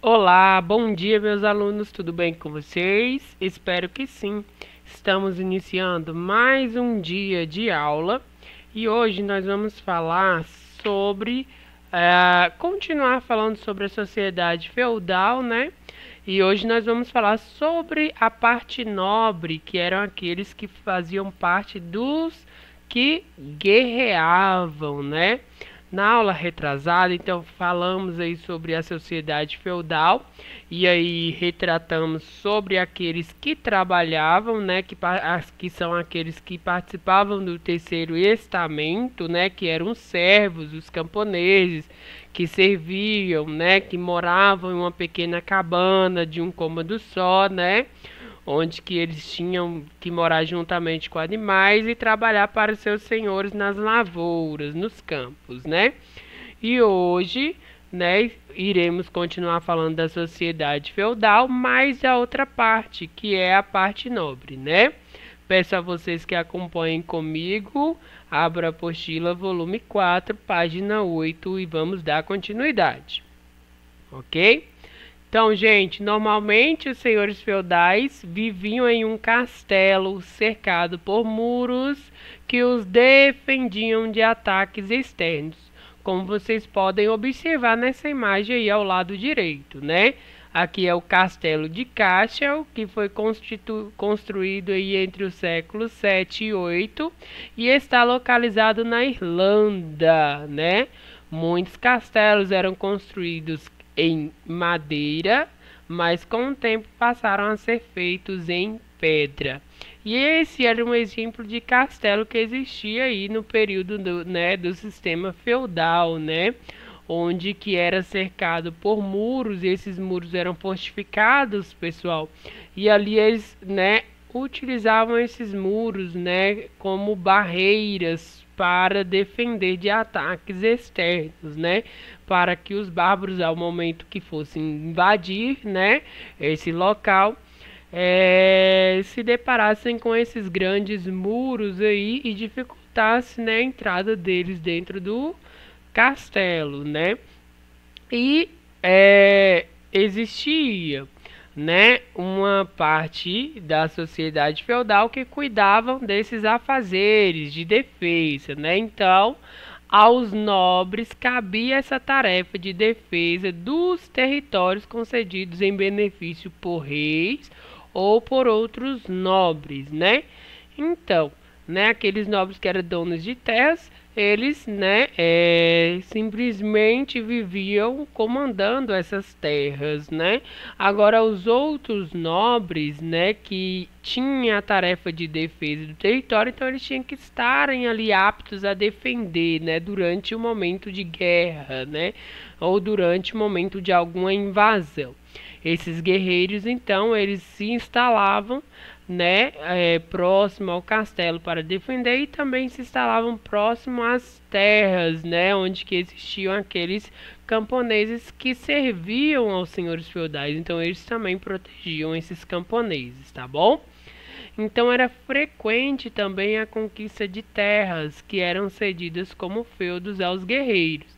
Olá, bom dia, meus alunos, tudo bem com vocês? Espero que sim. Estamos iniciando mais um dia de aula e hoje nós vamos falar sobre, continuar falando sobre a sociedade feudal, né? E hoje nós vamos falar sobre a parte nobre, que eram aqueles que faziam parte dos que guerreavam, né? Na aula retrasada, então, falamos aí sobre a sociedade feudal e aí retratamos sobre aqueles que trabalhavam, né, que são aqueles que participavam do terceiro estamento, né, que eram os servos, os camponeses, que serviam, né, que moravam em uma pequena cabana de um cômodo só, né, onde que eles tinham que morar juntamente com animais e trabalhar para os seus senhores nas lavouras, nos campos, né? E hoje, né, iremos continuar falando da sociedade feudal, mas a outra parte, que é a parte nobre, né? Peço a vocês que acompanhem comigo, abra a apostila, volume 4, página 8 e vamos dar continuidade, ok? Então, gente, normalmente os senhores feudais viviam em um castelo cercado por muros que os defendiam de ataques externos, como vocês podem observar nessa imagem aí ao lado direito, né? Aqui é o castelo de Cashel, que foi construído aí entre os séculos 7 e 8 e está localizado na Irlanda, né? Muitos castelos eram construídos em madeira, mas com o tempo passaram a ser feitos em pedra. E esse era um exemplo de castelo que existia aí no período do sistema feudal, né? Onde que era cercado por muros, e esses muros eram fortificados, pessoal. E ali eles, né, utilizavam esses muros, né, como barreiras para defender de ataques externos, né? Para que os bárbaros, ao momento que fossem invadir, né, esse local, se deparassem com esses grandes muros aí e dificultasse, né, a entrada deles dentro do castelo, né? E existia, né, uma parte da sociedade feudal que cuidavam desses afazeres de defesa, né? Então, aos nobres cabia essa tarefa de defesa dos territórios concedidos em benefício por reis ou por outros nobres, né? Então, né, aqueles nobres que eram donos de terras, eles, né, simplesmente viviam comandando essas terras, né? Agora, os outros nobres, né, que tinham a tarefa de defesa do território, então eles tinham que estarem ali aptos a defender, né, durante o momento de guerra, né, ou durante o momento de alguma invasão. Esses guerreiros, então, eles se instalavam, né, próximo ao castelo para defender e também se instalavam próximo às terras, né, onde que existiam aqueles camponeses que serviam aos senhores feudais. Então eles também protegiam esses camponeses, tá bom? Então era frequente também a conquista de terras que eram cedidas como feudos aos guerreiros.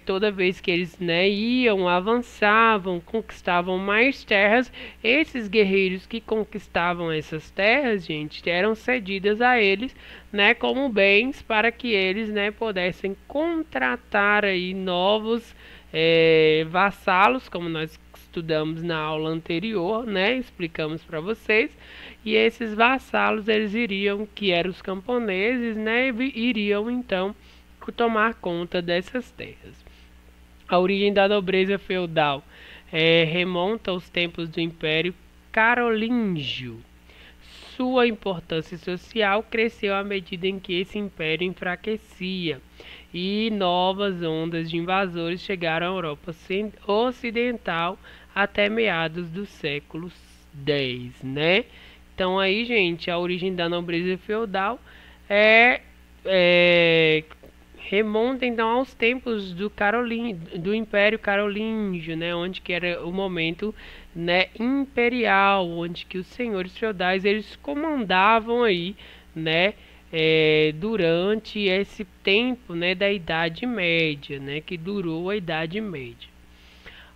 Toda vez que eles, né, iam, avançavam, conquistavam mais terras, esses guerreiros que conquistavam essas terras, gente, eram cedidas a eles, né, como bens para que eles, né, pudessem contratar aí novos vassalos, como nós estudamos na aula anterior, né, explicamos para vocês. E esses vassalos, eles iriam, que eram os camponeses, né, iriam então tomar conta dessas terras. A origem da nobreza feudal remonta aos tempos do Império Carolíngio. Sua importância social cresceu à medida em que esse império enfraquecia e novas ondas de invasores chegaram à Europa Ocidental até meados do século X, né? Então aí, gente, a origem da nobreza feudal é remonta então aos tempos do Império Carolíngio, né, onde que era o momento, né, imperial, onde que os senhores feudais eles comandavam aí, né, durante esse tempo, né, da Idade Média, né, que durou a Idade Média.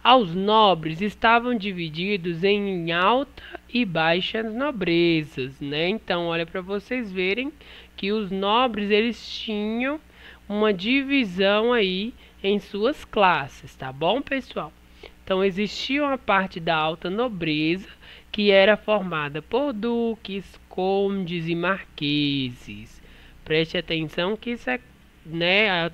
Aos nobres estavam divididos em alta e baixas nobrezas, né? Então, olha para vocês verem que os nobres eles tinham uma divisão aí em suas classes, tá bom, pessoal? Então, existia uma parte da alta nobreza que era formada por duques, condes e marqueses. Preste atenção que isso é, né,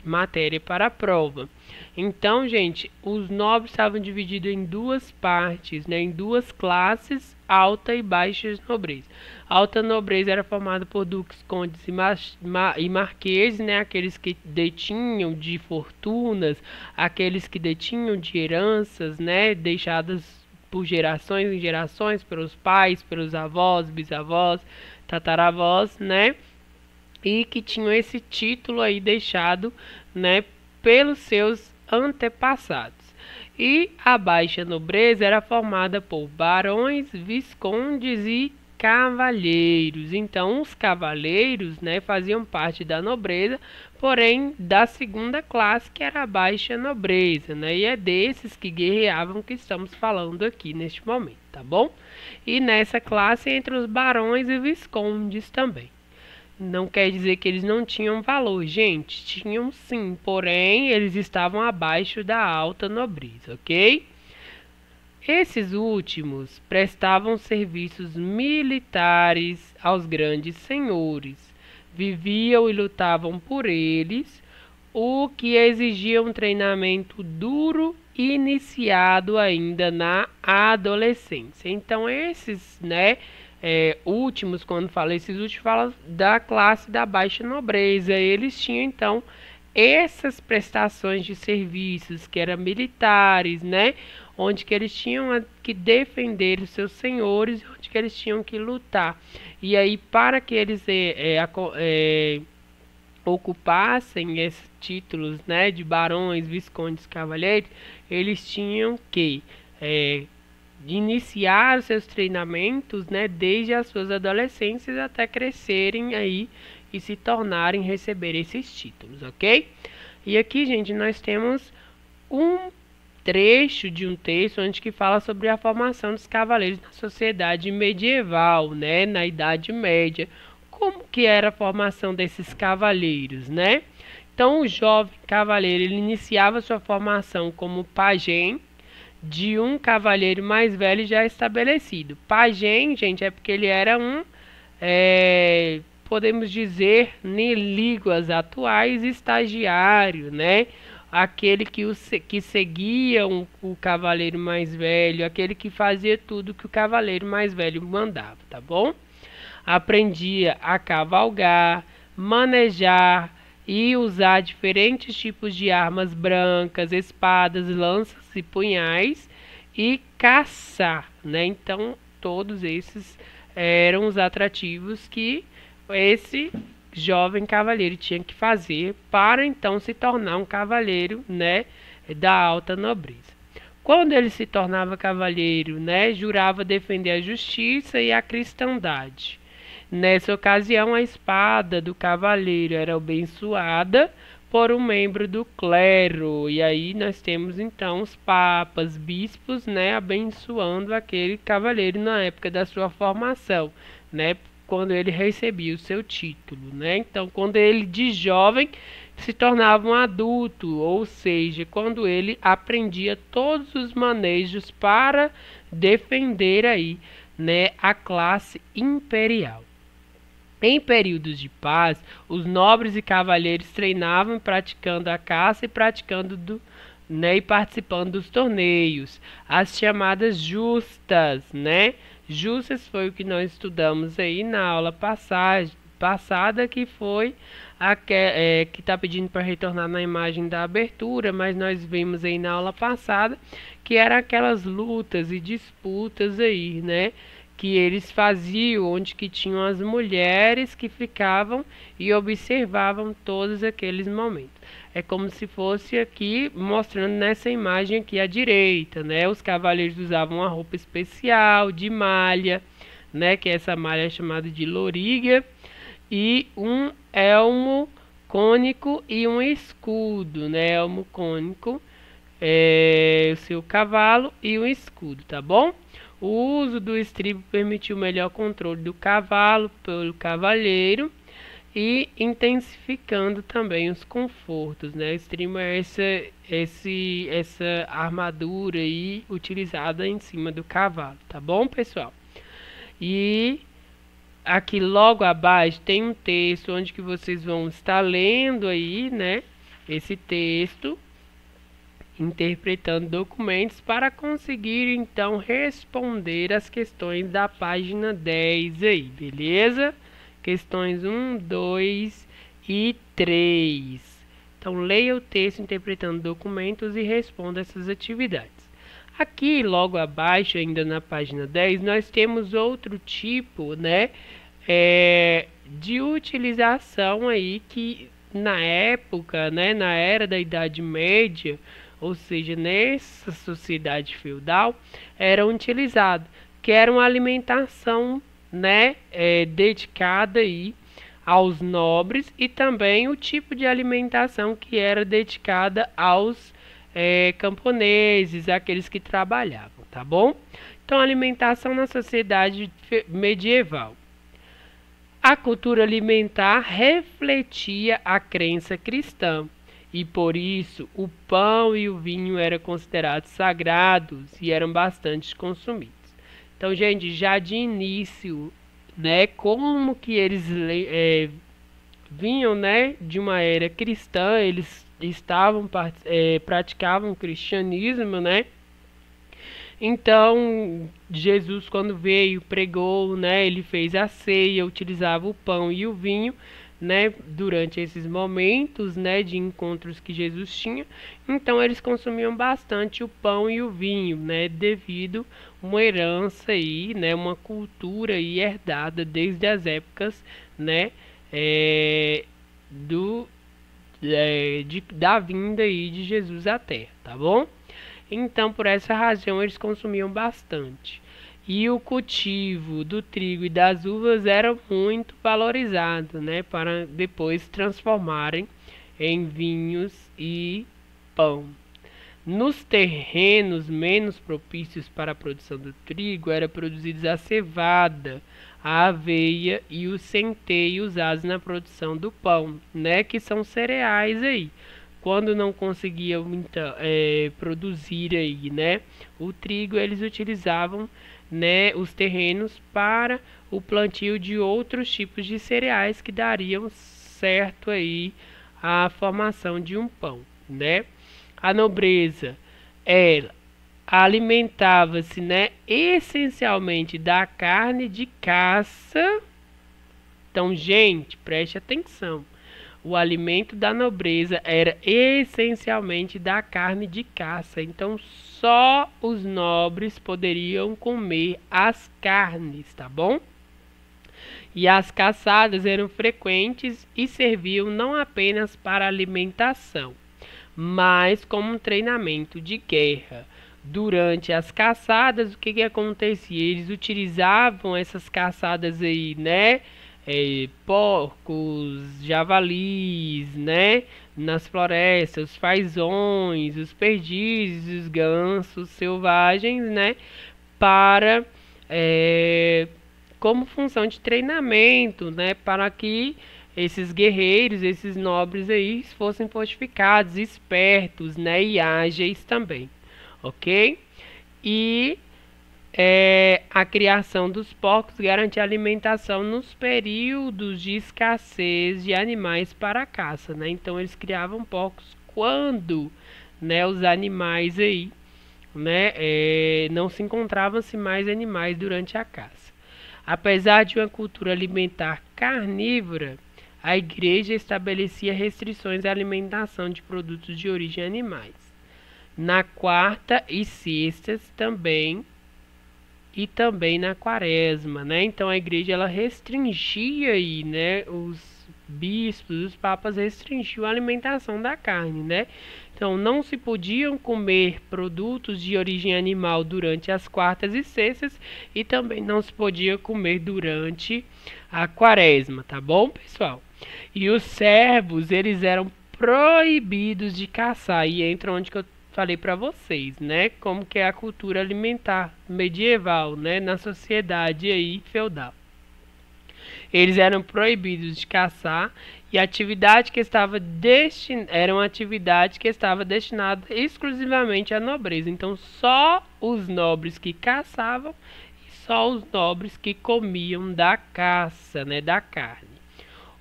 matéria para a prova. Então, gente, os nobres estavam divididos em duas partes, né, em duas classes, alta e baixa nobreza. A alta nobreza era formada por duques, condes e marqueses, né, aqueles que detinham de fortunas, aqueles que detinham de heranças, né, deixadas por gerações em gerações, pelos pais, pelos avós, bisavós, tataravós, né, e que tinham esse título aí deixado, né, pelos seus antepassados. E a baixa nobreza era formada por barões, viscondes e cavalheiros. Então, os cavaleiros, né, faziam parte da nobreza, porém da segunda classe, que era a baixa nobreza, né? E é desses que guerreavam que estamos falando aqui neste momento, tá bom? E nessa classe entre os barões e viscondes também. Não quer dizer que eles não tinham valor, gente. Tinham sim, porém eles estavam abaixo da alta nobreza, ok? Esses últimos prestavam serviços militares aos grandes senhores, viviam e lutavam por eles, o que exigia um treinamento duro iniciado ainda na adolescência. Então esses, né, últimos, quando fala esses últimos, fala da classe da baixa nobreza. Eles tinham então essas prestações de serviços que eram militares, né, onde que eles tinham que defender os seus senhores, onde que eles tinham que lutar. E aí, para que eles ocupassem esses títulos, né, de barões, viscondes, cavalheiros, eles tinham que iniciar seus treinamentos, né, desde as suas adolescências até crescerem aí e se tornarem receber esses títulos, ok? E aqui, gente, nós temos um trecho de um texto onde que fala sobre a formação dos cavaleiros na sociedade medieval, né, na Idade Média. Como que era a formação desses cavaleiros, né? Então, o jovem cavaleiro ele iniciava sua formação como pajem de um cavaleiro mais velho já estabelecido. Pajem, gente, é porque ele era um, podemos dizer, em línguas atuais, estagiário, né? Aquele que seguia o cavaleiro mais velho, aquele que fazia tudo que o cavaleiro mais velho mandava, tá bom? Aprendia a cavalgar, manejar e usar diferentes tipos de armas brancas, espadas, lanças e punhais e caçar, né? Então, todos esses eram os atrativos que esse jovem cavaleiro tinha que fazer para então se tornar um cavaleiro, né, da alta nobreza. Quando ele se tornava cavaleiro, né, jurava defender a justiça e a cristandade. Nessa ocasião, a espada do cavaleiro era abençoada por um membro do clero. E aí nós temos então os papas, bispos, né, abençoando aquele cavaleiro na época da sua formação, né, quando ele recebia o seu título, né? Então, quando ele de jovem se tornava um adulto, ou seja, quando ele aprendia todos os manejos para defender aí, né, a classe imperial. Em períodos de paz, os nobres e cavalheiros treinavam praticando a caça e e participando dos torneios, as chamadas justas, né? Justas foi o que nós estudamos aí na aula passada, que foi que está pedindo para retornar na imagem da abertura, mas nós vimos aí na aula passada que eram aquelas lutas e disputas aí, né, que eles faziam, onde que tinham as mulheres que ficavam e observavam todos aqueles momentos. É como se fosse aqui, mostrando nessa imagem aqui à direita, né? Os cavaleiros usavam uma roupa especial de malha, né? Que essa malha é chamada de loriga, e um elmo cônico e um escudo, né? Elmo cônico o seu cavalo e um escudo, tá bom? O uso do estribo permitiu o melhor controle do cavalo pelo cavaleiro e intensificando também os confortos, né? O estribo é essa armadura aí utilizada em cima do cavalo, tá bom, pessoal? E aqui logo abaixo tem um texto onde que vocês vão estar lendo aí, né? Esse texto, interpretando documentos para conseguir então responder as questões da página 10 aí, beleza? Questões 1, 2 e 3. Então leia o texto interpretando documentos e responda essas atividades. Aqui logo abaixo, ainda na página 10, nós temos outro tipo, né, de utilização aí que na época, né, na era da Idade Média, ou seja, nessa sociedade feudal, eram utilizados, que era uma alimentação, né, dedicada aí aos nobres e também o tipo de alimentação que era dedicada aos camponeses, aqueles que trabalhavam, tá bom? Então, alimentação na sociedade medieval. A cultura alimentar refletia a crença cristã e por isso o pão e o vinho eram considerados sagrados e eram bastante consumidos. Então, gente, já de início, né, como que eles vinham, né, de uma era cristã, eles praticavam o cristianismo, né? Então, Jesus, quando veio, pregou, né, ele fez a ceia, utilizava o pão e o vinho, né, durante esses momentos, né, de encontros que Jesus tinha. Então, eles consumiam bastante o pão e o vinho, né, devido uma herança aí, né, uma cultura aí herdada desde as épocas, né, da vinda aí de Jesus à Terra, tá bom? Então, por essa razão, eles consumiam bastante. E o cultivo do trigo e das uvas era muito valorizado, né, para depois transformarem em vinhos e pão. Nos terrenos menos propícios para a produção do trigo, era produzidos a cevada, a aveia e o centeio usados na produção do pão, né, que são cereais aí. Quando não conseguiam produzir aí, né, o trigo, eles utilizavam, né, os terrenos para o plantio de outros tipos de cereais que dariam certo aí a formação de um pão, né? A nobreza, ela alimentava-se, né, essencialmente da carne de caça. Então, gente, preste atenção. O alimento da nobreza era essencialmente da carne de caça. Então, só os nobres poderiam comer as carnes, tá bom? E as caçadas eram frequentes e serviam não apenas para alimentação, mas como um treinamento de guerra. Durante as caçadas, o que acontecia? Eles utilizavam essas caçadas aí, né? Porcos, javalis, né? Nas florestas, os fazões, os perdizes, os gansos selvagens, né? Para como função de treinamento, né? Para que esses guerreiros, esses nobres aí fossem fortificados, espertos, né? E ágeis também, ok? E a criação dos porcos garantia alimentação nos períodos de escassez de animais para a caça, né? Então eles criavam porcos quando, né, os animais aí, né, não se encontravam-se mais animais durante a caça. Apesar de uma cultura alimentar carnívora, a igreja estabelecia restrições à alimentação de produtos de origem animais. Na quarta e sextas também, e também na quaresma, né? Então a igreja ela restringia aí, né? Os bispos, os papas restringiam a alimentação da carne, né? Então não se podiam comer produtos de origem animal durante as quartas e sextas e também não se podia comer durante a quaresma, tá bom, pessoal? E os servos, eles eram proibidos de caçar, e entra onde que eu falei para vocês, né? Como que é a cultura alimentar medieval, né? Na sociedade aí feudal. Eles eram proibidos de caçar e a atividade que estava era uma atividade que estava destinada exclusivamente à nobreza. Então, só os nobres que caçavam e só os nobres que comiam da caça, né, da carne.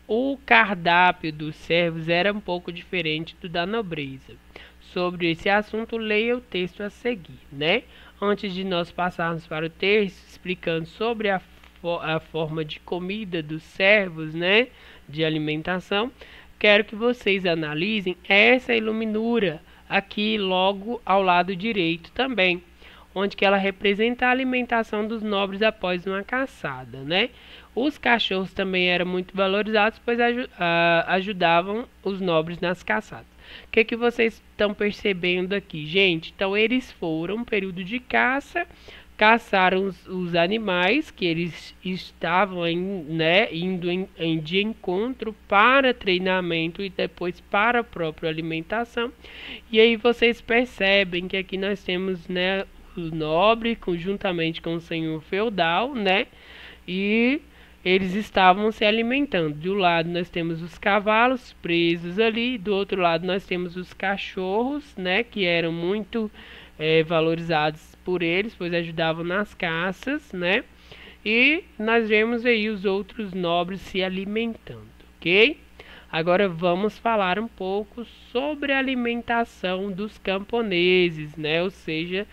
O cardápio dos servos era um pouco diferente do da nobreza. Sobre esse assunto, leia o texto a seguir, né? Antes de nós passarmos para o texto explicando sobre a forma de comida dos servos, né, de alimentação, quero que vocês analisem essa iluminura aqui logo ao lado direito também, onde que ela representa a alimentação dos nobres após uma caçada, né? Os cachorros também eram muito valorizados, pois ajudavam os nobres nas caçadas. O que vocês estão percebendo aqui, gente? Então, eles foram um período de caça, caçaram os animais que eles estavam indo de encontro para treinamento e depois para a própria alimentação. E aí vocês percebem que aqui nós temos, né, o nobre conjuntamente com o senhor feudal, né? E eles estavam se alimentando. De um lado nós temos os cavalos presos ali, do outro lado nós temos os cachorros, né, que eram muito valorizados por eles, pois ajudavam nas caças, né? E nós vemos aí os outros nobres se alimentando, ok? Agora vamos falar um pouco sobre a alimentação dos camponeses, né? Ou seja,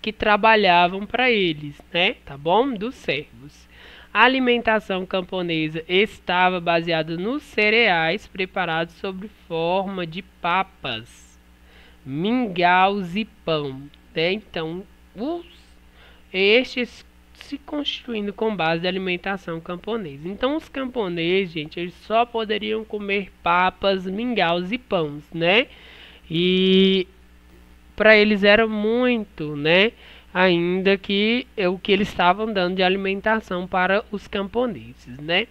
que trabalhavam para eles, né? Tá bom? Dos servos. A alimentação camponesa estava baseada nos cereais preparados sob forma de papas, mingaus e pão, né? Então, estes se constituindo com base de alimentação camponesa. Então, os camponeses, gente, eles só poderiam comer papas, mingaus e pães, né? E para eles era muito, né? Ainda que o que eles estavam dando de alimentação para os camponeses, né?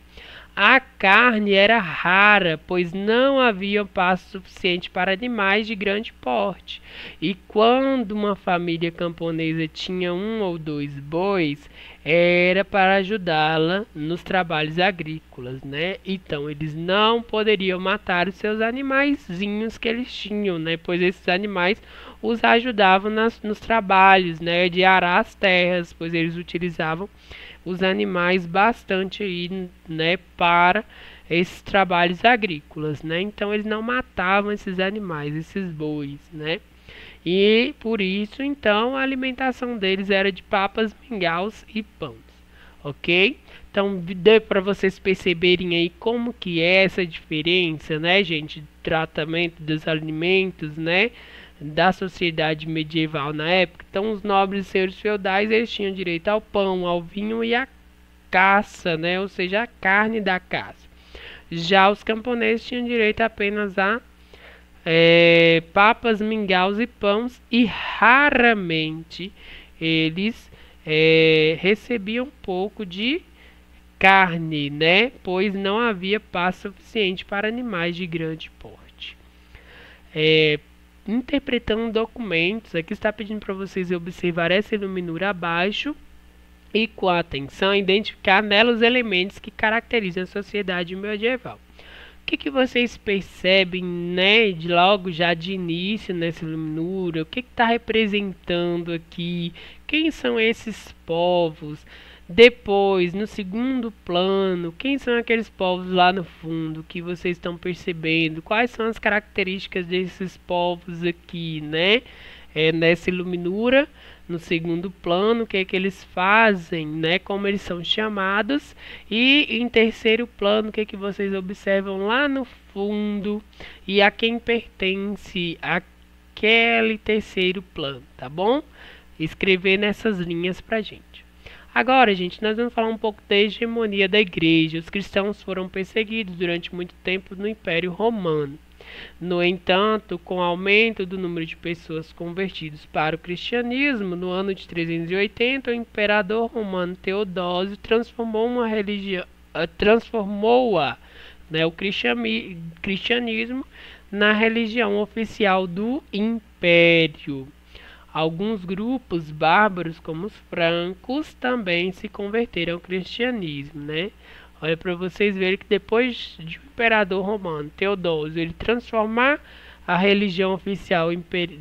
A carne era rara, pois não havia pasto suficiente para animais de grande porte. E quando uma família camponesa tinha 1 ou 2 bois, era para ajudá-la nos trabalhos agrícolas, né? Então eles não poderiam matar os seus animaizinhos que eles tinham, né? Pois esses animais os ajudavam nos trabalhos, né, de arar as terras, pois eles utilizavam os animais bastante aí, né, para esses trabalhos agrícolas, né? Então eles não matavam esses animais, esses bois, né? E por isso, então, a alimentação deles era de papas, mingaus e pães, ok? Então, deu para vocês perceberem aí como que é essa diferença, né, gente, de tratamento dos alimentos, né, da sociedade medieval na época. Então, os nobres e senhores feudais, eles tinham direito ao pão, ao vinho e à caça, né, ou seja, a carne da caça. Já os camponeses tinham direito apenas a papas, mingaus e pães, e raramente eles recebiam um pouco de carne, né, pois não havia pasto suficiente para animais de grande porte. Interpretando documentos, aqui está pedindo para vocês observar essa iluminura abaixo e com atenção identificar nela os elementos que caracterizam a sociedade medieval. O que vocês percebem, né, logo já de início nessa iluminura? O que está representando aqui? Quem são esses povos? Depois, no segundo plano, quem são aqueles povos lá no fundo que vocês estão percebendo? Quais são as características desses povos aqui, né? Nessa iluminura, no segundo plano, o que é que eles fazem, né? Como eles são chamados. E em terceiro plano, o que é que vocês observam lá no fundo e a quem pertence aquele terceiro plano, tá bom? Escrever nessas linhas pra gente. Agora, gente, nós vamos falar um pouco da hegemonia da igreja. Os cristãos foram perseguidos durante muito tempo no Império Romano. No entanto, com o aumento do número de pessoas convertidas para o cristianismo, no ano de 380, o imperador romano Teodósio transformou-a né, o cristianismo na religião oficial do Império. Alguns grupos bárbaros, como os francos, também se converteram ao cristianismo, né? Olha para vocês verem que depois de o imperador romano Teodósio ele transformar a religião oficial,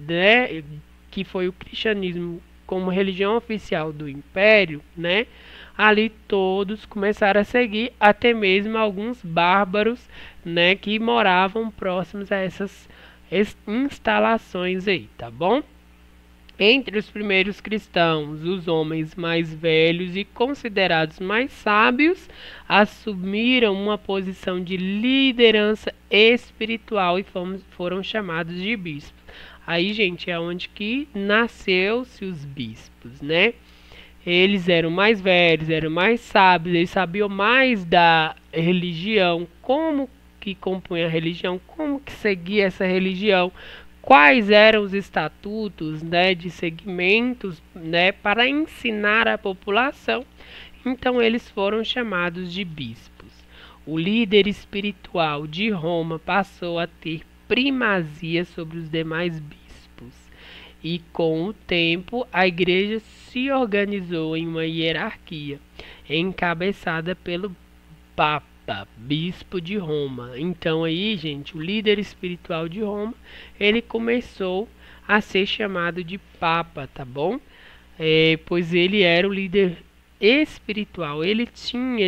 né, que foi o cristianismo, como religião oficial do Império, né? Ali todos começaram a seguir, até mesmo alguns bárbaros, né, que moravam próximos a essas instalações aí, tá bom? Entre os primeiros cristãos, os homens mais velhos e considerados mais sábios assumiram uma posição de liderança espiritual e foram chamados de bispos. Aí, gente, é onde que nasceu-se os bispos, né? Eles eram mais velhos, eram mais sábios, eles sabiam mais da religião, como que compunha a religião, como que seguia essa religião, quais eram os estatutos, né, de segmentos, né, para ensinar a população. Então eles foram chamados de bispos. O líder espiritual de Roma passou a ter primazia sobre os demais bispos. E com o tempo a igreja se organizou em uma hierarquia, encabeçada pelo Papa, bispo de Roma. Então aí, gente, o líder espiritual de Roma, ele começou a ser chamado de Papa, tá bom? Pois ele era o líder espiritual. Ele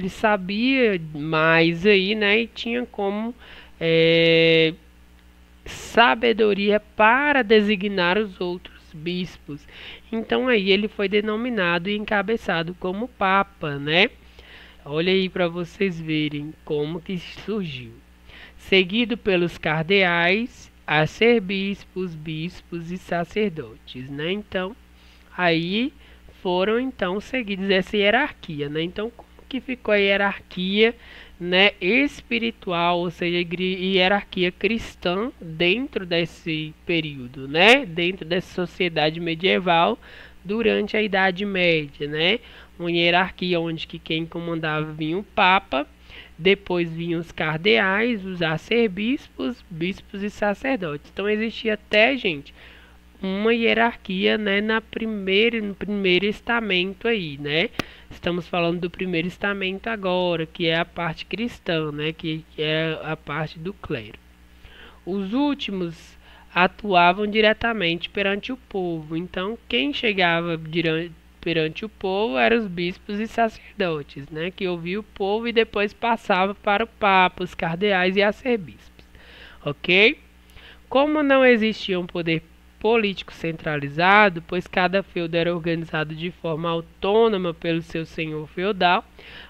sabia mais aí, né? E tinha como sabedoria para designar os outros bispos. Então aí ele foi denominado e encabeçado como Papa, né? Olha aí para vocês verem como que surgiu. Seguido pelos cardeais, arcebispos, bispos e sacerdotes, né? Então, aí foram então seguidos essa hierarquia, né? Então, como que ficou a hierarquia, né, espiritual, ou seja, hierarquia cristã dentro desse período, né? Dentro dessa sociedade medieval durante a Idade Média, né? Uma hierarquia onde que quem comandava vinha o Papa, depois vinham os cardeais, os arcebispos, bispos e sacerdotes. Então existia até, gente, uma hierarquia, né, no primeiro estamento aí, né? Estamos falando do primeiro estamento agora, que é a parte cristã, né, que é a parte do clero. Os últimos atuavam diretamente perante o povo. Então, quem chegava perante o povo eram os bispos e sacerdotes, né, que ouviam o povo e depois passava para o Papa, os cardeais e arcebispos. Ok? Como não existia um poder político centralizado, pois cada feudo era organizado de forma autônoma pelo seu senhor feudal,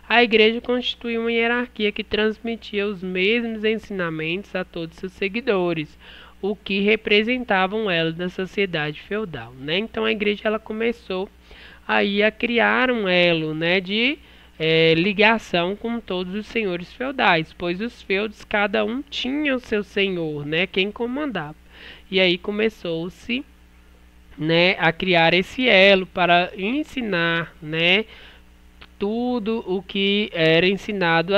a igreja constituía uma hierarquia que transmitia os mesmos ensinamentos a todos seus seguidores, o que representava um elo da sociedade feudal, né? Então a igreja ela começou aí a criar um elo, né, de ligação com todos os senhores feudais, pois os feudos cada um tinha o seu senhor, né, quem comandava. E aí começou-se, né, a criar esse elo para ensinar, né, tudo o que era ensinado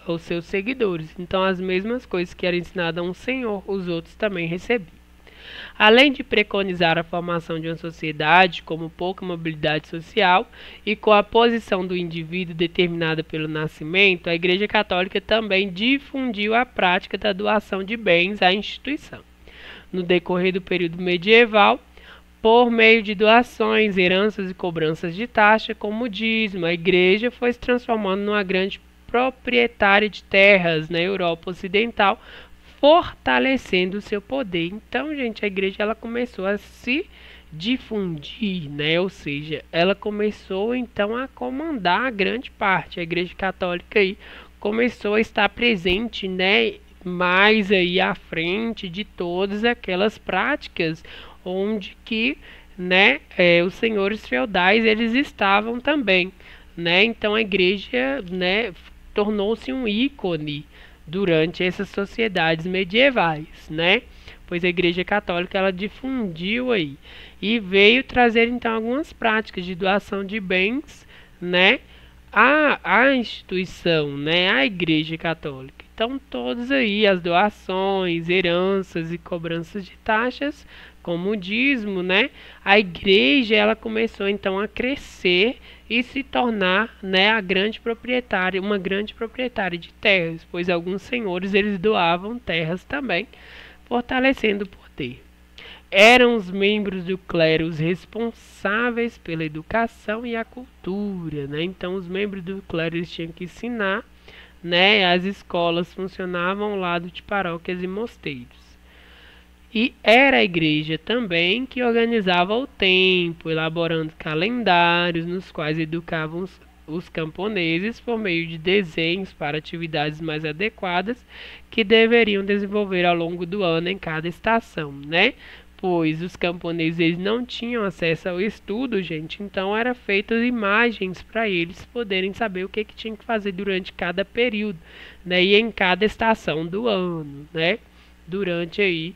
aos seus seguidores. Então as mesmas coisas que eram ensinadas a um senhor, os outros também recebiam. Além de preconizar a formação de uma sociedade como pouca mobilidade social e com a posição do indivíduo determinada pelo nascimento, a Igreja Católica também difundiu a prática da doação de bens à instituição. No decorrer do período medieval, por meio de doações, heranças e cobranças de taxa, como o dízimo, a igreja foi se transformando numa grande proprietária de terras na Europa Ocidental, fortalecendo o seu poder. Então, gente, a igreja ela começou a se difundir, né? Ou seja, ela começou então a comandar a grande parte. A igreja católica aí começou a estar presente, né, mais aí à frente de todas aquelas práticas onde que, né, os senhores feudais eles estavam também, né? Então a igreja, né, tornou-se um ícone durante essas sociedades medievais, né? Pois a Igreja Católica ela difundiu aí e veio trazer então algumas práticas de doação de bens, né, a instituição, né, a Igreja Católica. Então, todos aí, as doações, heranças e cobranças de taxas, como o dízimo, né, a igreja ela começou então a crescer e se tornar, né, a grande proprietária, uma grande proprietária de terras, pois alguns senhores eles doavam terras também, fortalecendo o poder. Eram os membros do clero os responsáveis pela educação e a cultura, né? Então os membros do clero eles tinham que ensinar, né? As escolas funcionavam ao lado de paróquias e mosteiros. E era a igreja também que organizava o tempo, elaborando calendários nos quais educavam os camponeses por meio de desenhos para atividades mais adequadas que deveriam desenvolver ao longo do ano em cada estação, né? Pois os camponeses eles não tinham acesso ao estudo, gente, então eram feitas imagens para eles poderem saber o que tinham que fazer durante cada período, né? E em cada estação do ano, né? Durante aí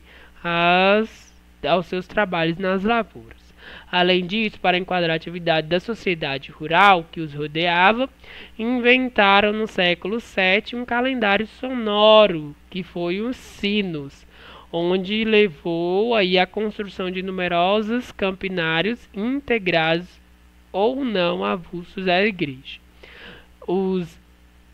aos seus trabalhos nas lavouras. Além disso, para enquadrar a atividade da sociedade rural que os rodeava, inventaram no século VII um calendário sonoro, que foi os sinos, onde levou aí a construção de numerosos campinários integrados ou não avulsos à igreja. Os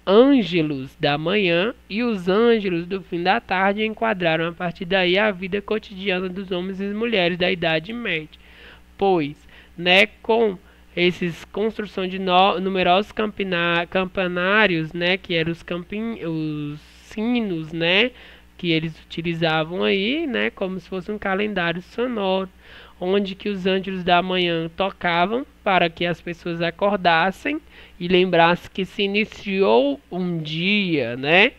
ângelos da manhã e os ângelos do fim da tarde enquadraram a partir daí a vida cotidiana dos homens e mulheres da Idade Média, pois, né, com esses construção de numerosos campanários, né, que eram os sinos, né, que eles utilizavam aí, né, como se fosse um calendário sonoro, onde que os ângelos da manhã tocavam para que as pessoas acordassem e lembrassem que se iniciou um dia, né?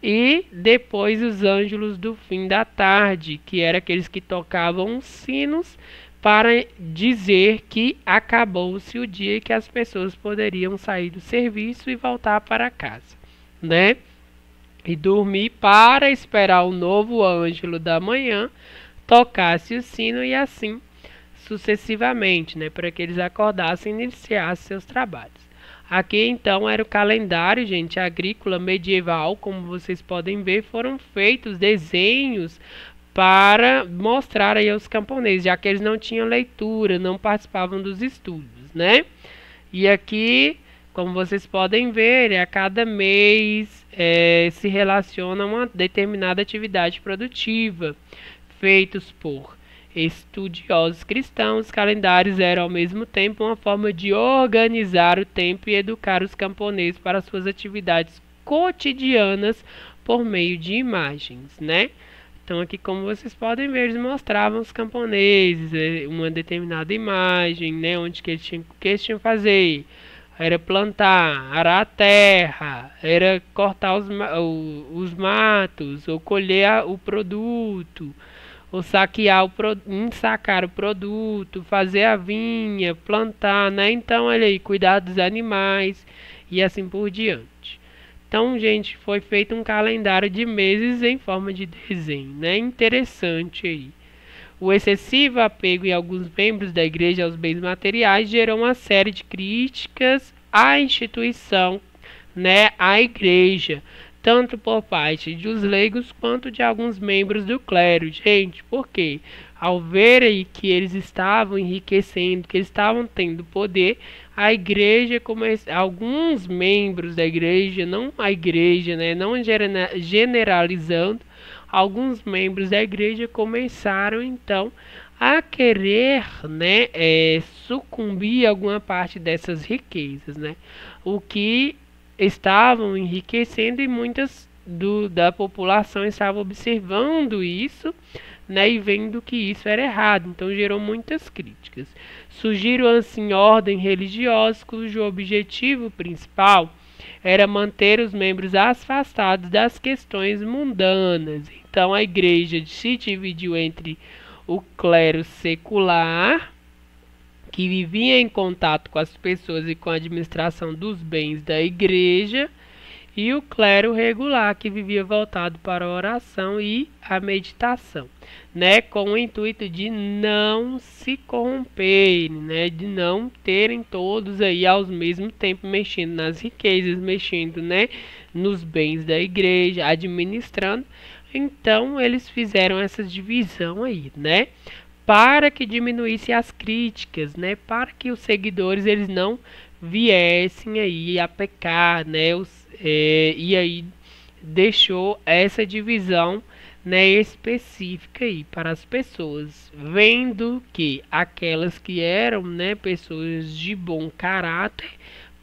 E depois os ângelos do fim da tarde, que eram aqueles que tocavam os sinos para dizer que acabou-se o dia e que as pessoas poderiam sair do serviço e voltar para casa, né? E dormir para esperar o novo ângelo da manhã tocasse o sino e assim sucessivamente, né, para que eles acordassem e iniciassem seus trabalhos. Aqui então era o calendário, gente, agrícola medieval, como vocês podem ver, foram feitos desenhos para mostrar aí aos camponeses, já que eles não tinham leitura, não participavam dos estudos, né? E aqui, como vocês podem ver, a cada mês se relaciona uma determinada atividade produtiva, feitos por estudiosos cristãos. Os calendários eram ao mesmo tempo uma forma de organizar o tempo e educar os camponeses para suas atividades cotidianas por meio de imagens, né? Então aqui, como vocês podem ver, eles mostravam os camponeses uma determinada imagem, né, onde que eles tinham que fazer. Era plantar, arar a terra, era cortar os matos, ou colher o produto, ou ensacar o produto, fazer a vinha, plantar, né? Então, olha aí, cuidar dos animais e assim por diante. Então, gente, foi feito um calendário de meses em forma de desenho, né? Interessante aí. O excessivo apego em alguns membros da igreja aos bens materiais gerou uma série de críticas à instituição, né, à igreja, tanto por parte dos leigos quanto de alguns membros do clero. Gente, por quê? Ao verem que eles estavam enriquecendo, que eles estavam tendo poder, a igreja, alguns membros da igreja, não a igreja, né, não generalizando, alguns membros da igreja começaram então a querer, né, sucumbir a alguma parte dessas riquezas, né, o que estavam enriquecendo e muitas da população estavam observando isso, né, e vendo que isso era errado, então gerou muitas críticas. Surgiram assim ordens religiosas cujo objetivo principal era manter os membros afastados das questões mundanas. Então a igreja se dividiu entre o clero secular, que vivia em contato com as pessoas e com a administração dos bens da igreja, e o clero regular, que vivia voltado para a oração e a meditação, né, com o intuito de não se corromperem, né, de não terem todos aí ao mesmo tempo mexendo nas riquezas, mexendo, né, nos bens da igreja, administrando. Então eles fizeram essa divisão aí, né, para que diminuísse as críticas, né, para que os seguidores eles não viessem aí a pecar, né, e aí deixou essa divisão, né, específica aí para as pessoas, vendo que aquelas que eram, né, pessoas de bom caráter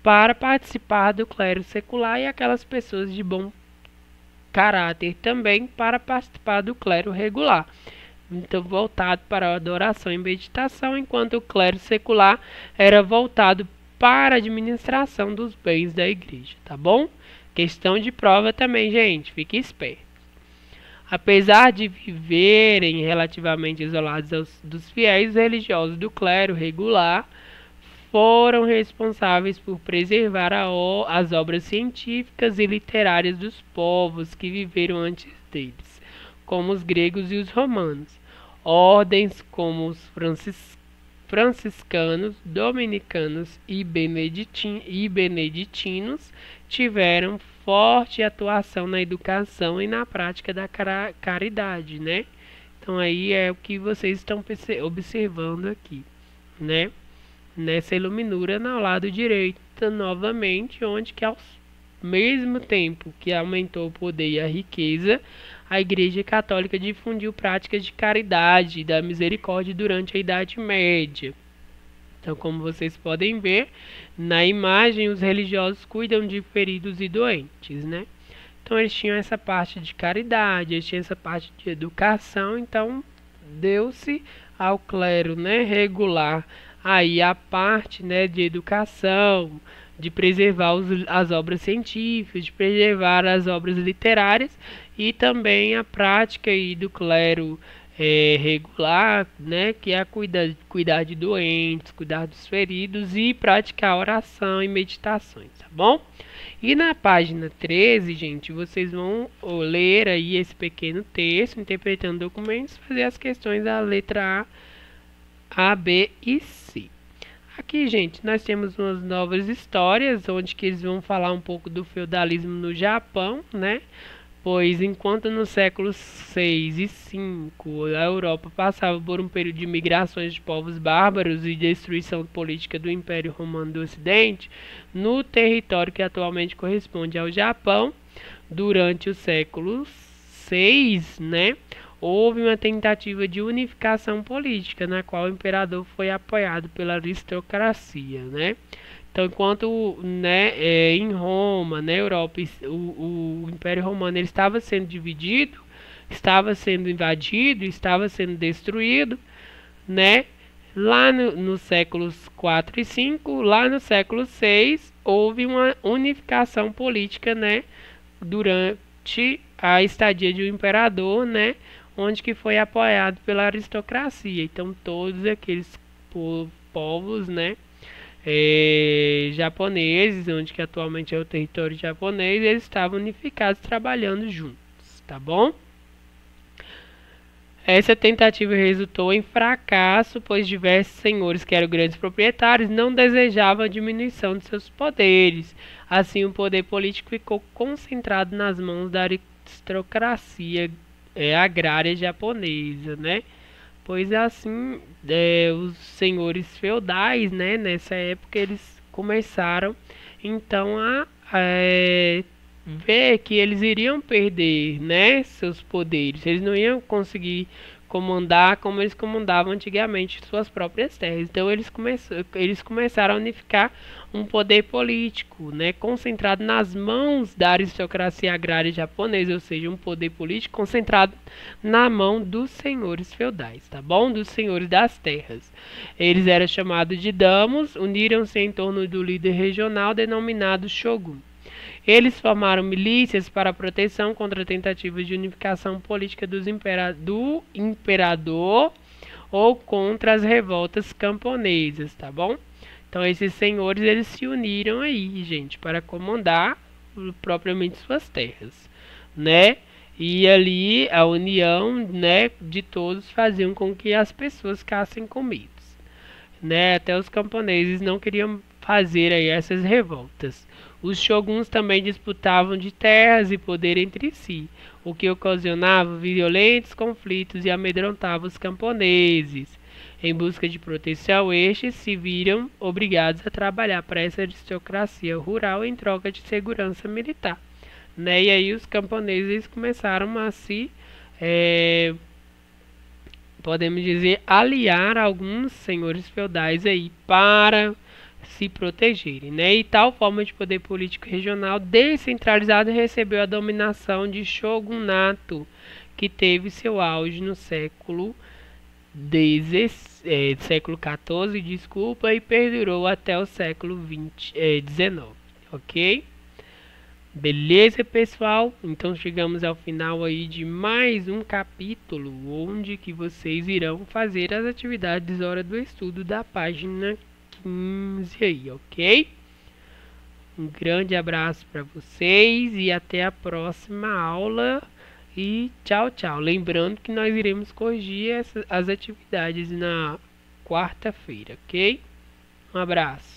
para participar do clero secular e aquelas pessoas de bom caráter também para participar do clero regular. Então, voltado para a adoração e meditação, enquanto o clero secular era voltado para a administração dos bens da igreja, tá bom? Questão de prova também, gente, fique esperto. Apesar de viverem relativamente isolados dos fiéis, os religiosos do clero regular foram responsáveis por preservar as obras científicas e literárias dos povos que viveram antes deles, como os gregos e os romanos. Ordens como os franciscanos, dominicanos e beneditinos tiveram forte atuação na educação e na prática da caridade, né? Então aí é o que vocês estão observando aqui, né? Nessa iluminura no lado direito, novamente, onde que ao mesmo tempo que aumentou o poder e a riqueza, a Igreja Católica difundiu práticas de caridade e da misericórdia durante a Idade Média. Então, como vocês podem ver, na imagem os religiosos cuidam de feridos e doentes, né? Então, eles tinham essa parte de caridade, eles tinham essa parte de educação, então deu-se ao clero, né, regular aí a parte, né, de educação, de preservar as obras científicas, de preservar as obras literárias e também a prática aí do clero regular, né, que é cuidar de doentes, cuidar dos feridos e praticar oração e meditações, tá bom? E na página 13, gente, vocês vão ler aí esse pequeno texto, interpretando documentos, fazer as questões da letra A, B e C. Aqui, gente, nós temos umas novas histórias, onde que eles vão falar um pouco do feudalismo no Japão, né? Pois enquanto nos séculos 6 e 5 a Europa passava por um período de migrações de povos bárbaros e destruição política do Império Romano do Ocidente, no território que atualmente corresponde ao Japão, durante o século 6, né, houve uma tentativa de unificação política, na qual o imperador foi apoiado pela aristocracia, né? Então, enquanto, né, em Roma, na Europa, o Império Romano ele estava sendo dividido, estava sendo invadido, estava sendo destruído, né? Lá nos séculos 4 e 5, lá no século 6, houve uma unificação política, né, durante a estadia de um imperador, né, onde que foi apoiado pela aristocracia. Então, todos aqueles povos, né, japoneses, onde que atualmente é o território japonês, eles estavam unificados trabalhando juntos, tá bom? Essa tentativa resultou em fracasso, pois diversos senhores que eram grandes proprietários não desejavam a diminuição de seus poderes. Assim, o poder político ficou concentrado nas mãos da aristocracia agrária japonesa, né? Pois assim, os senhores feudais, né, nessa época, eles começaram então a ver que eles iriam perder, né, seus poderes. Eles não iam conseguir comandar como eles comandavam antigamente suas próprias terras. Então eles começaram a unificar um poder político, né, concentrado nas mãos da aristocracia agrária japonesa, ou seja, um poder político concentrado na mão dos senhores feudais, tá bom? Dos senhores das terras. Eles eram chamados de damos, uniram-se em torno do líder regional denominado shogun. Eles formaram milícias para proteção contra tentativas de unificação política do imperador ou contra as revoltas camponesas, tá bom? Então esses senhores eles se uniram aí, gente, para comandar propriamente suas terras, né? E ali a união, né, de todos faziam com que as pessoas ficassem com medo, né? Até os camponeses não queriam fazer aí essas revoltas. Os shoguns também disputavam de terras e poder entre si, o que ocasionava violentos conflitos e amedrontava os camponeses. Em busca de proteção, estes se viram obrigados a trabalhar para essa aristocracia rural em troca de segurança militar, né? E aí os camponeses começaram a se podemos dizer, aliar alguns senhores feudais aí para se protegerem, né? E tal forma de poder político regional descentralizado recebeu a dominação de shogunato, que teve seu auge no século XIV, desculpa, e perdurou até o século XIX, ok? Beleza, pessoal? Então chegamos ao final aí de mais um capítulo, onde que vocês irão fazer as atividades hora do estudo da página 15 aí, ok? Um grande abraço para vocês e até a próxima aula. E tchau, tchau. Lembrando que nós iremos corrigir as atividades na quarta-feira, ok? Um abraço.